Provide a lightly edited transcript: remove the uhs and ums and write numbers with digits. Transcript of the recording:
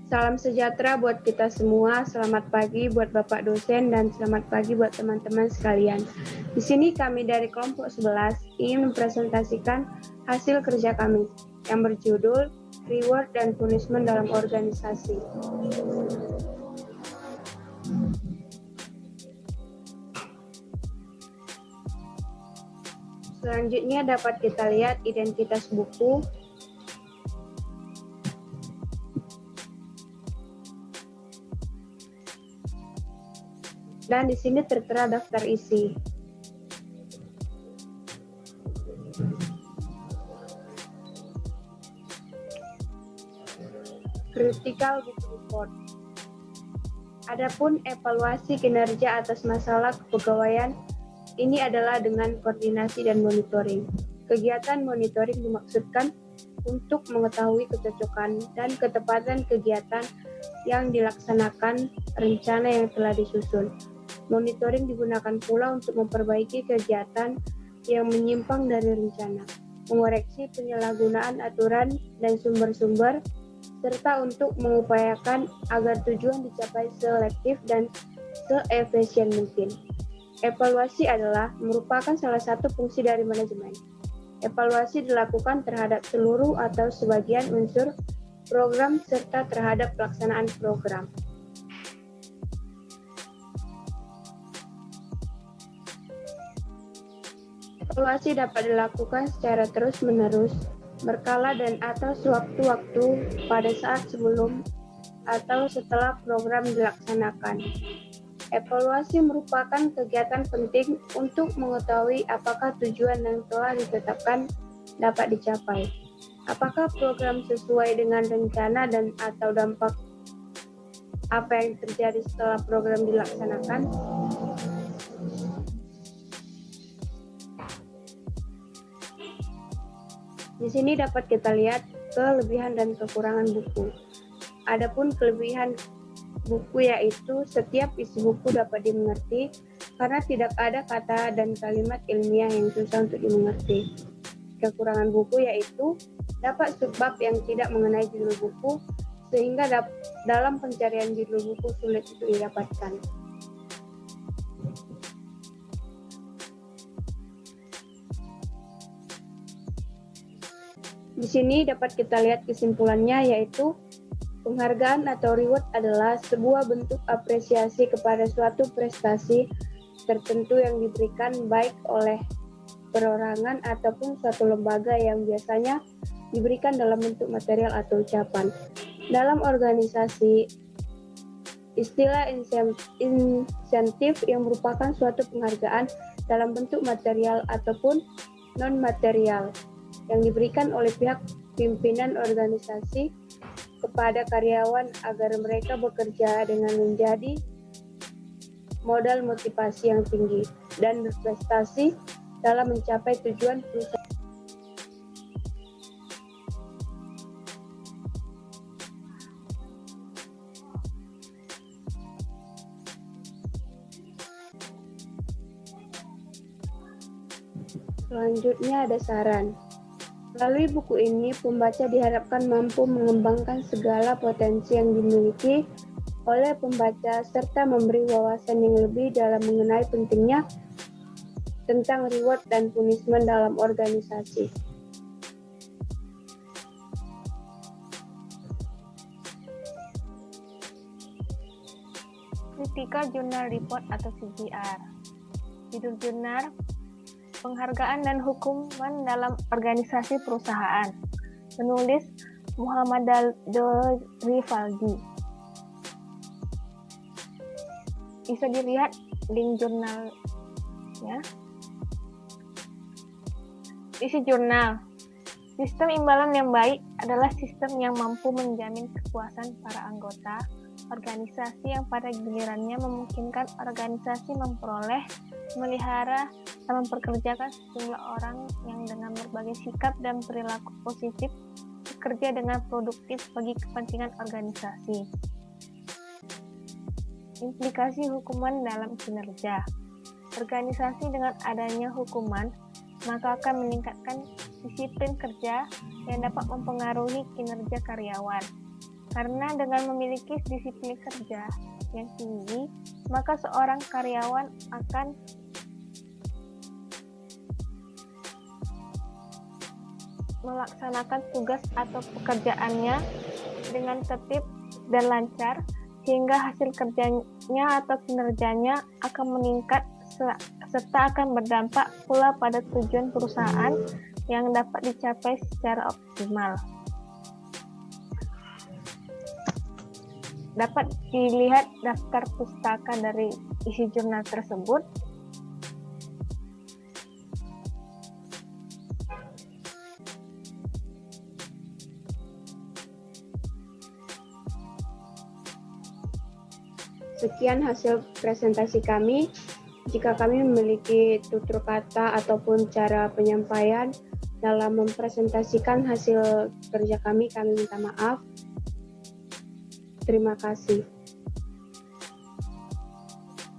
Salam sejahtera buat kita semua, selamat pagi buat Bapak dosen dan selamat pagi buat teman-teman sekalian. Di sini kami dari kelompok 11 ingin mempresentasikan hasil kerja kami yang berjudul Reward dan Punishment dalam Organisasi. Selanjutnya dapat kita lihat identitas buku, dan di sini tertera daftar isi. Critical Book Report. Adapun evaluasi kinerja atas masalah kepegawaian ini adalah dengan koordinasi dan monitoring. Kegiatan monitoring dimaksudkan untuk mengetahui kecocokan dan ketepatan kegiatan yang dilaksanakan rencana yang telah disusun. Monitoring digunakan pula untuk memperbaiki kegiatan yang menyimpang dari rencana, mengoreksi penyalahgunaan aturan dan sumber-sumber, serta untuk mengupayakan agar tujuan dicapai selektif dan seefisien mungkin. Evaluasi adalah merupakan salah satu fungsi dari manajemen. Evaluasi dilakukan terhadap seluruh atau sebagian unsur program serta terhadap pelaksanaan program. Evaluasi dapat dilakukan secara terus-menerus, berkala dan atau sewaktu-waktu pada saat sebelum atau setelah program dilaksanakan. Evaluasi merupakan kegiatan penting untuk mengetahui apakah tujuan yang telah ditetapkan dapat dicapai, apakah program sesuai dengan rencana dan atau dampak apa yang terjadi setelah program dilaksanakan. Di sini dapat kita lihat kelebihan dan kekurangan buku. Adapun kelebihan buku yaitu setiap isi buku dapat dimengerti karena tidak ada kata dan kalimat ilmiah yang susah untuk dimengerti. Kekurangan buku yaitu dapat subbab yang tidak mengenai judul buku sehingga dalam pencarian judul buku sulit untuk didapatkan. Di sini dapat kita lihat kesimpulannya yaitu penghargaan atau reward adalah sebuah bentuk apresiasi kepada suatu prestasi tertentu yang diberikan baik oleh perorangan ataupun suatu lembaga yang biasanya diberikan dalam bentuk material atau ucapan. Dalam organisasi, istilah insentif yang merupakan suatu penghargaan dalam bentuk material ataupun non-material yang diberikan oleh pihak pimpinan organisasi kepada karyawan agar mereka bekerja dengan menjadi modal motivasi yang tinggi dan berprestasi dalam mencapai tujuan perusahaan. Selanjutnya ada saran. Melalui buku ini, pembaca diharapkan mampu mengembangkan segala potensi yang dimiliki oleh pembaca serta memberi wawasan yang lebih dalam mengenai pentingnya tentang reward dan punishment dalam organisasi. Critical Journal Report atau CJR. Judul jurnal Penghargaan dan Hukuman dalam Organisasi Perusahaan. Penulis Muhammad Rivaldi. Bisa dilihat link jurnalnya. Isi jurnal. Sistem imbalan yang baik adalah sistem yang mampu menjamin kepuasan para anggota organisasi yang pada gilirannya memungkinkan organisasi memperoleh, memelihara, dan memperkerjakan sejumlah orang yang dengan berbagai sikap dan perilaku positif bekerja dengan produktif bagi kepentingan organisasi. Implikasi hukuman dalam kinerja. Organisasi dengan adanya hukuman maka akan meningkatkan disiplin kerja yang dapat mempengaruhi kinerja karyawan. Karena dengan memiliki disiplin kerja yang tinggi, maka seorang karyawan akan melaksanakan tugas atau pekerjaannya dengan tertib dan lancar, sehingga hasil kerjanya atau kinerjanya akan meningkat serta akan berdampak pula pada tujuan perusahaan yang dapat dicapai secara optimal. Dapat dilihat daftar pustaka dari isi jurnal tersebut. Sekian hasil presentasi kami. Jika kami memiliki tutur kata ataupun cara penyampaian dalam mempresentasikan hasil kerja kami minta maaf. Terima kasih.